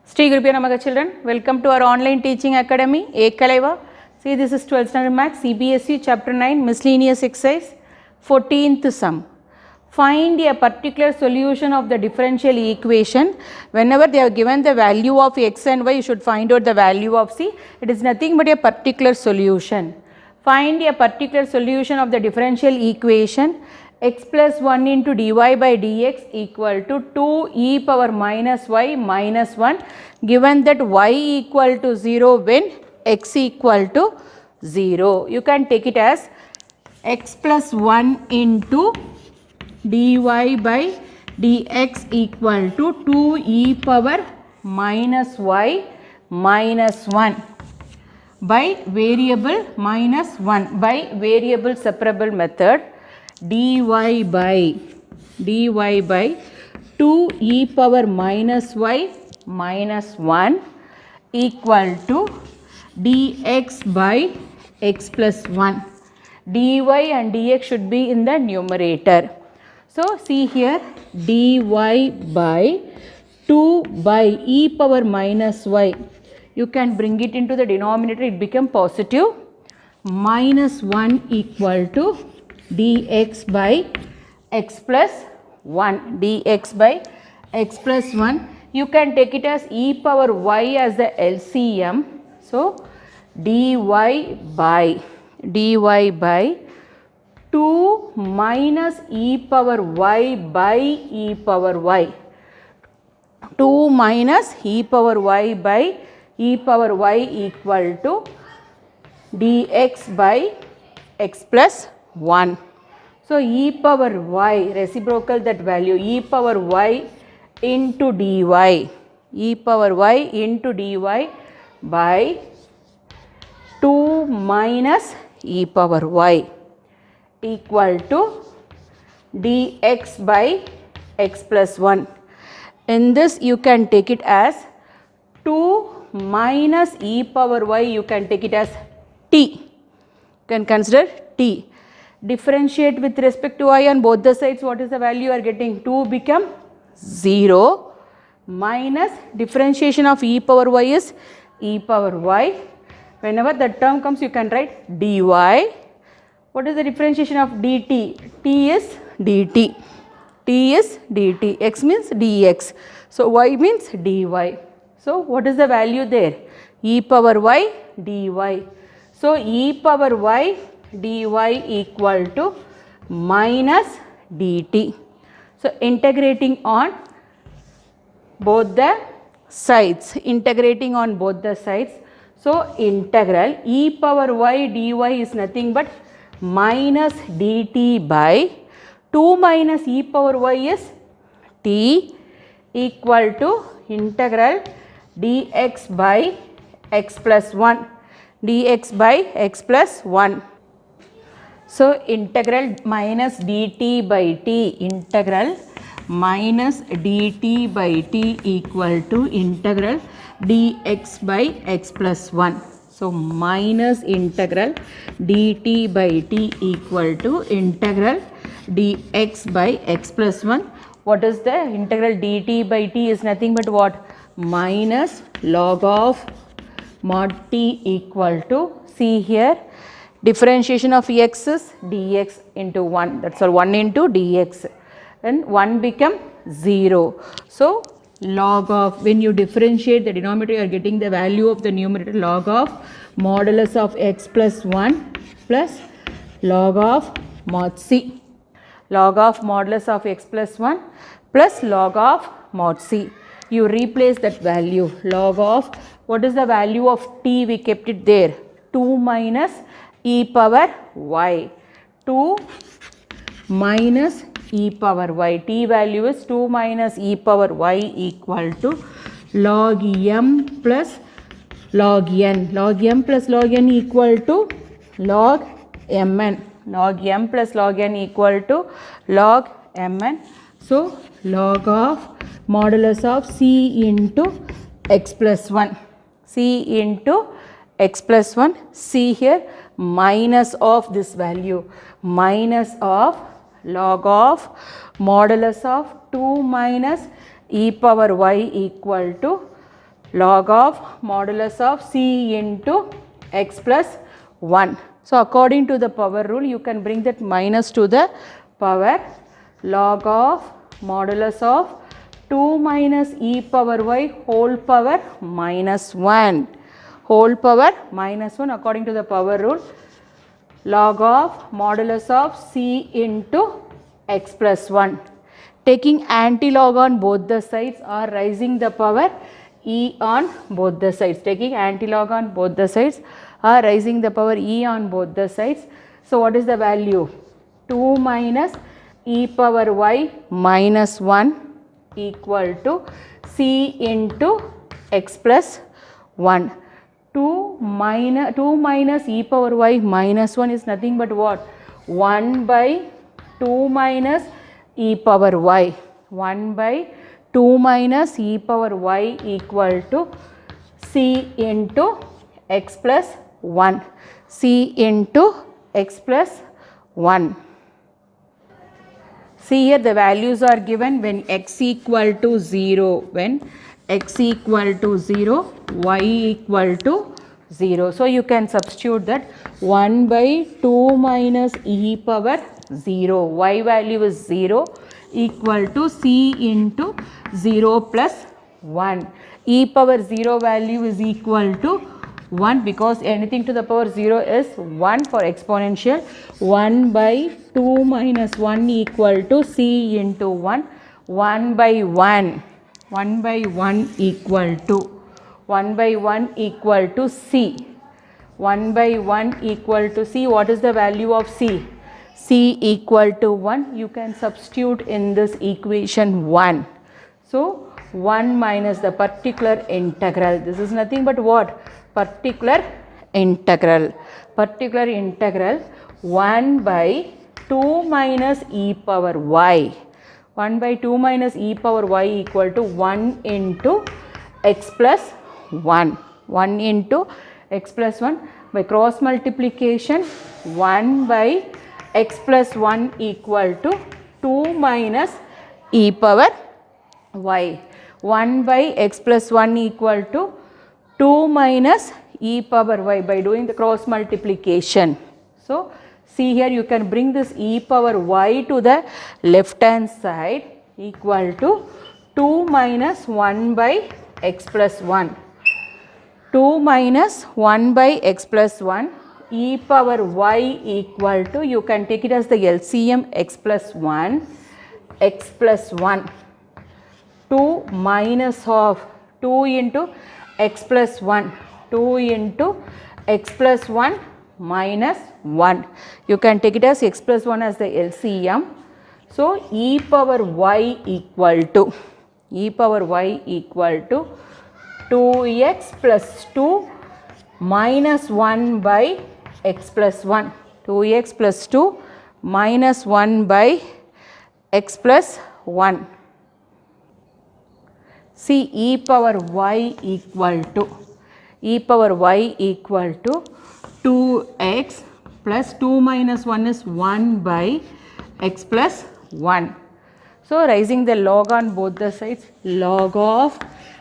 Sri Gurubhyo Namaha children, welcome to our online teaching academy, Ekalaiva. See, this is 12th standard maths, CBSE chapter 9, miscellaneous exercise, 14th sum. Find a particular solution of the differential equation. Whenever they have given the value of x and y, you should find out the value of c. It is nothing but a particular solution. Find a particular solution of the differential equation x plus 1 into dy by dx equal to 2 e power minus y minus 1, given that y equal to 0 when x equal to 0. You can take it as x plus 1 into dy by dx equal to 2 e power minus y minus 1 by variable minus 1 by variable separable method dy by 2 e power minus y minus 1 equal to dx by x plus 1. dy and dx should be in the numerator. So, see here dy by 2 by e power minus y, you can bring it into the denominator, it become positive, minus 1 equal to dx by x plus 1, dx by x plus 1. You can take it as e power y as the LCM. So, dy by 2 minus e power y by e power y. 2 minus e power y by e power y equal to dx by x plus 1. So, e power y, reciprocal that value, e power y into dy, e power y into dy by 2 minus e power y equal to dx by x plus 1. In this you can take it as 2 minus e power y, you can take it as t, you can consider t. Differentiate with respect to y on both the sides, what is the value you are getting? 2 become 0 minus differentiation of e power y is e power y. Whenever that term comes, you can write dy. What is the differentiation of dt? T is dt. T is dt. X means dx. So, y means dy. So, what is the value there? E power y dy. So, e power y dy equal to minus dt. So, integrating on both the sides, integrating on both the sides. So, integral e power y dy is nothing but minus dt by 2 minus e power y is t equal to integral dx by x plus 1, dx by x plus 1. So, integral minus dt by t, integral minus dt by t equal to integral dx by x plus 1. So, minus integral dt by t equal to integral dx by x plus 1. What is the integral dt by t is nothing but what? Minus log of mod t equal to, see here, differentiation of x is dx into 1, that is all, 1 into dx, and 1 become 0. So, log of, when you differentiate the denominator, you are getting the value of the numerator, log of modulus of x plus 1 plus log of mod c, log of modulus of x plus 1 plus log of mod c. You replace that value, log of, what is the value of t? We kept it there, 2 minus e power y, 2 minus e power y, t value is 2 minus e power y equal to log m plus log n, log m plus log n equal to log mn, log m plus log n equal to log mn. So, log of modulus of c into x plus 1, c into x plus 1, see here, minus of this value, minus of log of modulus of 2 minus e power y equal to log of modulus of c into x plus 1. So according to the power rule, you can bring that minus to the power. Log of modulus of 2 minus e power y whole power minus 1. Whole power minus 1 according to the power rule. Log of modulus of c into x plus 1. Taking anti-log on both the sides or raising the power e on both the sides. Taking anti-log on both the sides or raising the power e on both the sides. So what is the value? 2 minus e power y minus 1 equal to c into x plus 1. 2 minus e power y minus 1 is nothing but what? 1 by 2 minus e power y. 1 by 2 minus e power y equal to c into x plus 1. c into x plus 1. See here, the values are given when x equal to 0. When x equal to 0, y equal to 0. So you can substitute that 1 by 2 minus e power 0. Y value is 0 equal to c into 0 plus 1. E power 0 value is equal to 1 because anything to the power 0 is 1 for exponential. 1 by 2 minus 1 equal to c into 1. 1 by 1. 1 by 1 equal to 1 by 1 equal to c. 1 by 1 equal to c. What is the value of c? C equal to 1. You can substitute in this equation 1. So 1 minus the particular integral. This is nothing but what? Particular integral. Particular integral 1 by 2 minus e power y. 1 by 2 minus e power y equal to 1 into x plus 1. 1 into x plus 1 by cross multiplication 1 by x plus 1 equal to 2 minus e power y. 1 by x plus 1 equal to 2 minus e power y by doing the cross multiplication. So see here, you can bring this e power y to the left hand side equal to 2 minus 1 by x plus 1. 2 minus 1 by x plus 1 e power y equal to, you can take it as the LCM x plus 1, x plus 1. 2 minus of 2 into x plus 1. 2 into x plus 1 minus 1. You can take it as x plus 1 as the LCM. So e power y equal to 2x plus 2 minus 1 by x plus 1. 2x plus 2 minus 1 by x plus 1. See, e power y equal to 2x plus 2 minus 1 is 1 by x plus 1. So raising the log on both the sides, log of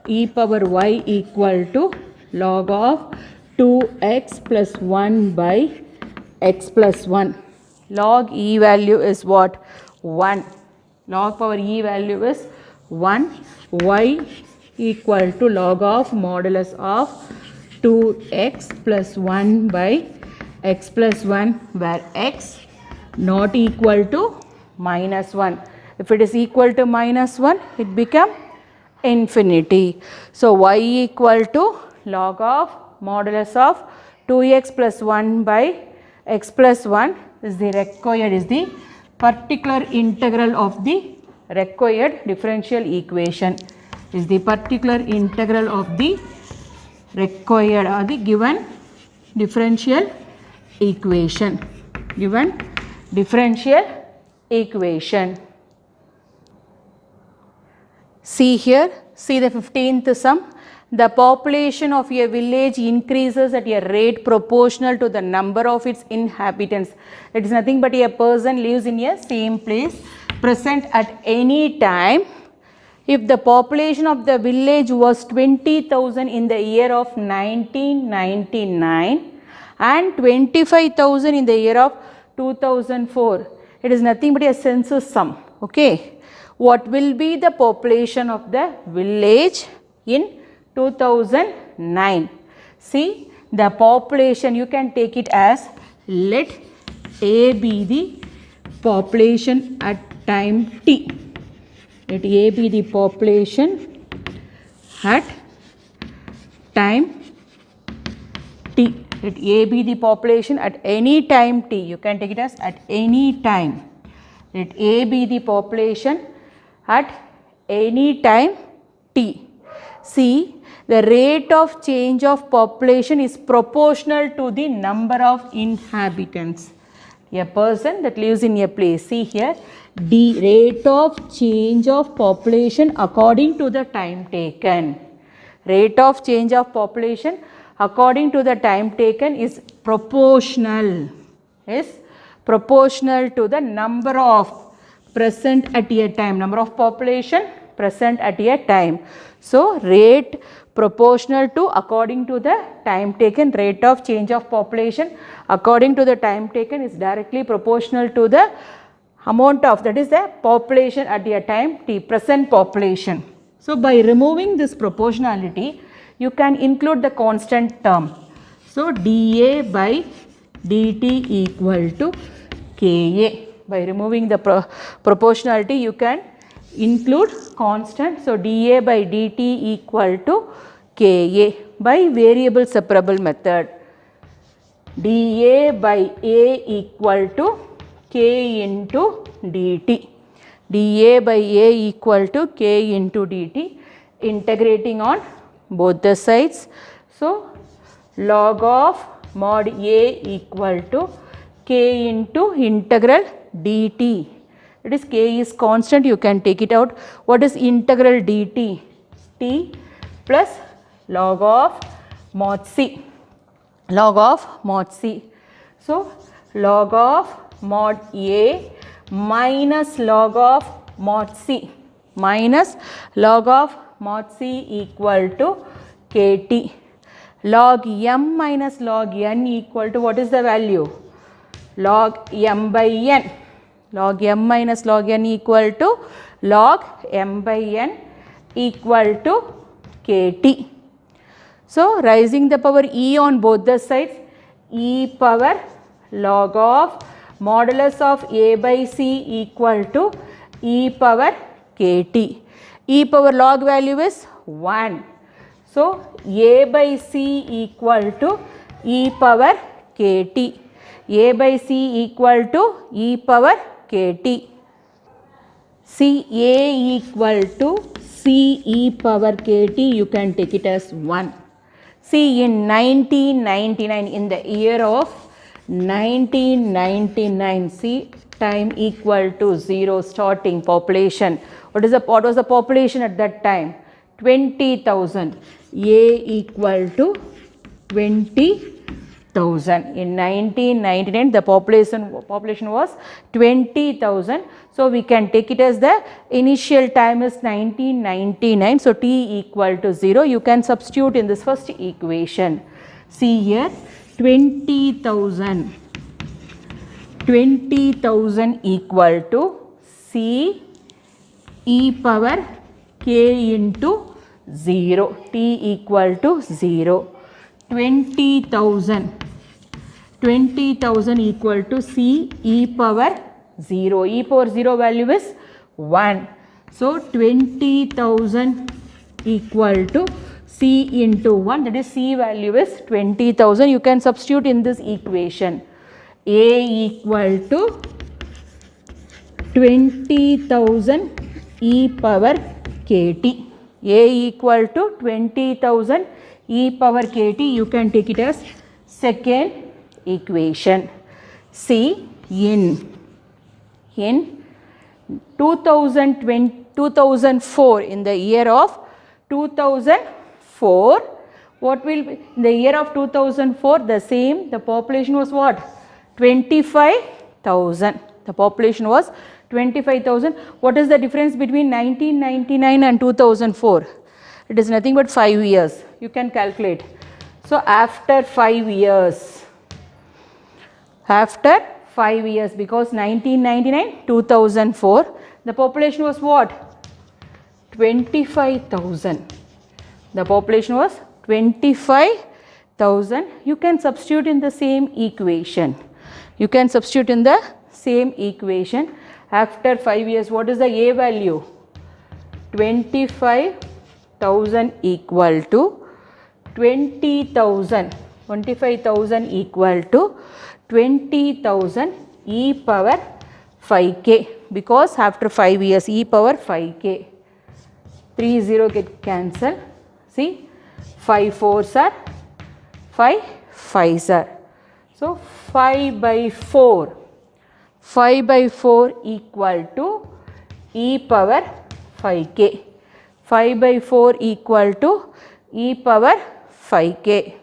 e power y equal to log of 2x plus 1 by x plus 1. Log e value is what? 1. Log power e value is 1. Y equal to log of modulus of 2x plus 1 by x plus 1, where x not equal to minus 1. If it is equal to minus 1, it become infinity. So y equal to log of modulus of 2x plus 1 by x plus 1 is the required, is the particular integral of the required differential equation, is the particular integral of the required or the given differential equation. Given differential equation. See here, see the 15th sum. The population of a village increases at a rate proportional to the number of its inhabitants. It is nothing but a person lives in a same place, present at any time. If the population of the village was 20,000 in the year of 1999 and 25,000 in the year of 2004, it is nothing but a census sum. Okay. What will be the population of the village in 2009? See, the population, you can take it as, let A be the population at time t. Let A be the population at time t. Let A be the population at any time t. You can take it as at any time. Let A be the population at any time t. See, the rate of change of population is proportional to the number of inhabitants. A person that lives in a place. See here, the rate of change of population according to the time taken. Rate of change of population according to the time taken is proportional. Is proportional to the number of present at a time, number of population present at a time. So, rate proportional to according to the time taken, rate of change of population according to the time taken is directly proportional to the amount of, that is the population at a time t, present population. So, by removing this proportionality, you can include the constant term. So, dA by dt equal to Ka. By removing the proportionality, you can include constant. So, dA by dt equal to Ka by variable separable method. dA by A equal to K into dt. dA by A equal to K into dt, integrating on both the sides. So, log of mod A equal to K into integral dt. It is K is constant, you can take it out. What is integral dt? T plus log of mod C. Log of mod C. So, log of mod A minus log of mod C minus log of mod C equal to Kt. Log m minus log n equal to, what is the value? Log m by n. Log m minus log n equal to log m by n equal to Kt. So, raising the power e on both the sides, e power log of modulus of a by c equal to e power Kt. E power log value is 1. So, a by c equal to e power Kt. A by c equal to e power Kt. See, a equal to c e power Kt, you can take it as 1. See, in 1999, in the year of 1999, see, time equal to 0, starting population. What was the population at that time? 20,000. A equal to 20,000. In 1999, the population was 20,000. So, we can take it as the initial time is 1999. So, t equal to 0. You can substitute in this first equation. See here, 20,000 equal to c e power k into 0, t equal to 0. 20,000 equal to c e power 0. E power 0 value is 1. So, 20,000 equal to c into 1, that is c value is 20,000. You can substitute in this equation. A equal to 20,000 e power Kt. A equal to 20,000 e power Kt. You can take it as second equation. See, in 2004, in the year of 2004, what will be in the year of 2004? The same, the population was what? 25,000. The population was 25,000. What is the difference between 1999 and 2004? It is nothing but 5 years. You can calculate. So after 5 years, because 1999, 2004, the population was what? 25,000. The population was 25,000. You can substitute in the same equation. After 5 years, what is the A value? 25,000 equal to 20,000. 25,000 equal to 20,000 e power 5k, because after 5 years e power 5k. 3 0 get cancelled. See, 5 4s are 5 5s are. So 5 by 4. 5 by 4 equal to e power 5k. 5 by 4 equal to e power 5k.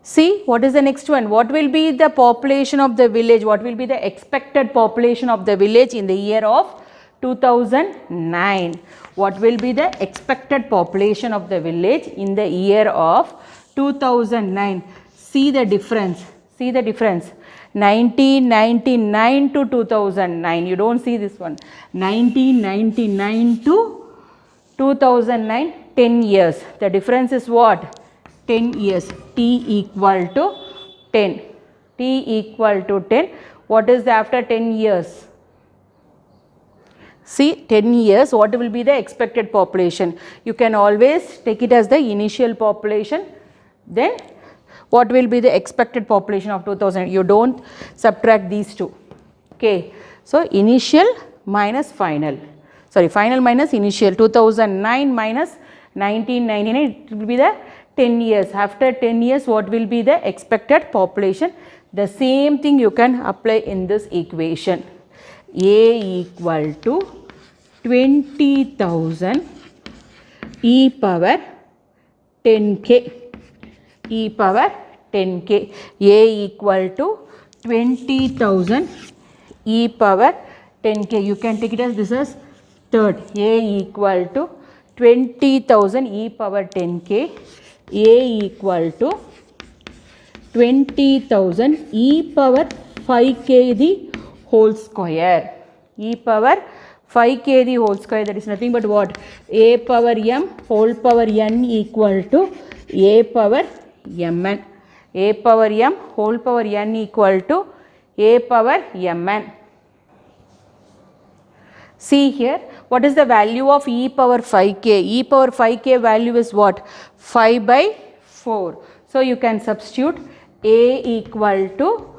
See, what is the next one? What will be the population of the village? What will be the expected population of the village in the year of 2009? What will be the expected population of the village in the year of 2009? See the difference. 1999 to 2009. You don't see this one. 1999 to 2009, 10 years. The difference is what? 10 years. T equal to 10. What is the after 10 years? See, 10 years, what will be the expected population? You can always take it as the initial population. Then what will be the expected population of 2000? You don't subtract these two. Okay. So initial minus final. Sorry, final minus initial. 2009 minus 1999, it will be the 10 years. After 10 years, what will be the expected population? The same thing you can apply in this equation. A equal to 20,000 e power 10k. E power 10k. A equal to 20,000 e power 10k. You can take it as this as third. A equal to 20,000 e power 10k. A equal to 20,000 e power 5k the whole square. E power 5k the whole square, that is nothing but what? A power m whole power n equal to a power mn. A power m whole power n equal to a power mn. See here, what is the value of e power 5k? E power 5k value is what? 5 by 4. So you can substitute a equal to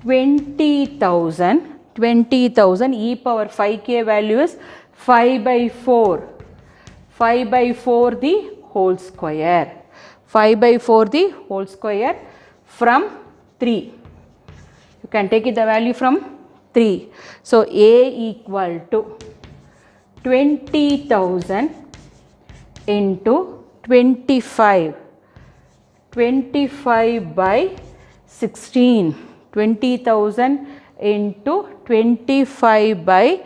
20,000. 20,000 e power 5k value is 5 by 4. 5 by 4 the whole square. 5 by 4 the whole square from 3. You can take it the value from 3. So a equal to 20,000 into 25. 25 by 16. 20,000 into 25 by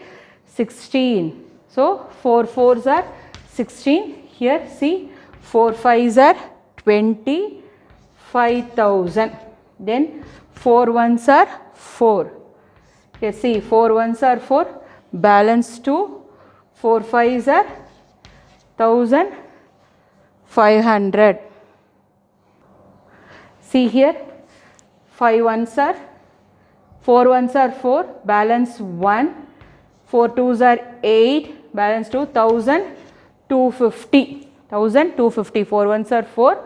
16. So 4 4s are 16. Here see, 4 5s are 25,000. Then 4 1s are 4. Here see, 4 1s are 4. Balance 2. 4 5s are 1,500. See here, 5 1s are 4 1s are 4, balance 1, 4 2s are 8, balance 2, 1,250. 1,250, 4 1s are 4,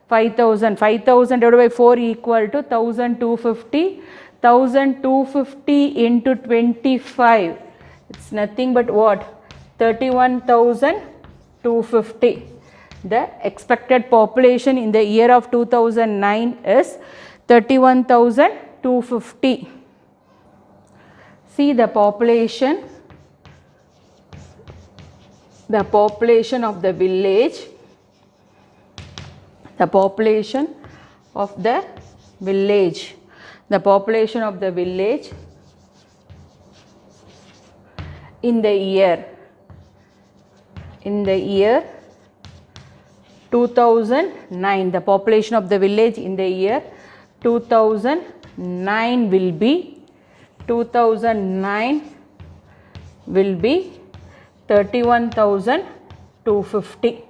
5,000. 5,000 divided by 4 equal to 1,250. 1,250 into 25. It's nothing but what? 31,250. The expected population in the year of 2009 is 31,250. See the population of the village. The population of the village. The population of the village in the year 2009, the population of the village in the year 2009 will be 31,250.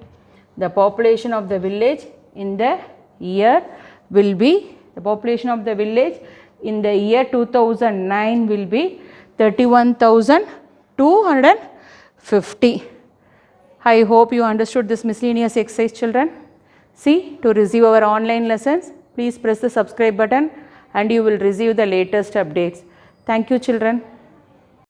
The population of the village in the year will be, the population of the village in the year 2009 will be 31,250. I hope you understood this miscellaneous exercise, children. See, to receive our online lessons, please press the subscribe button and you will receive the latest updates. Thank you, children.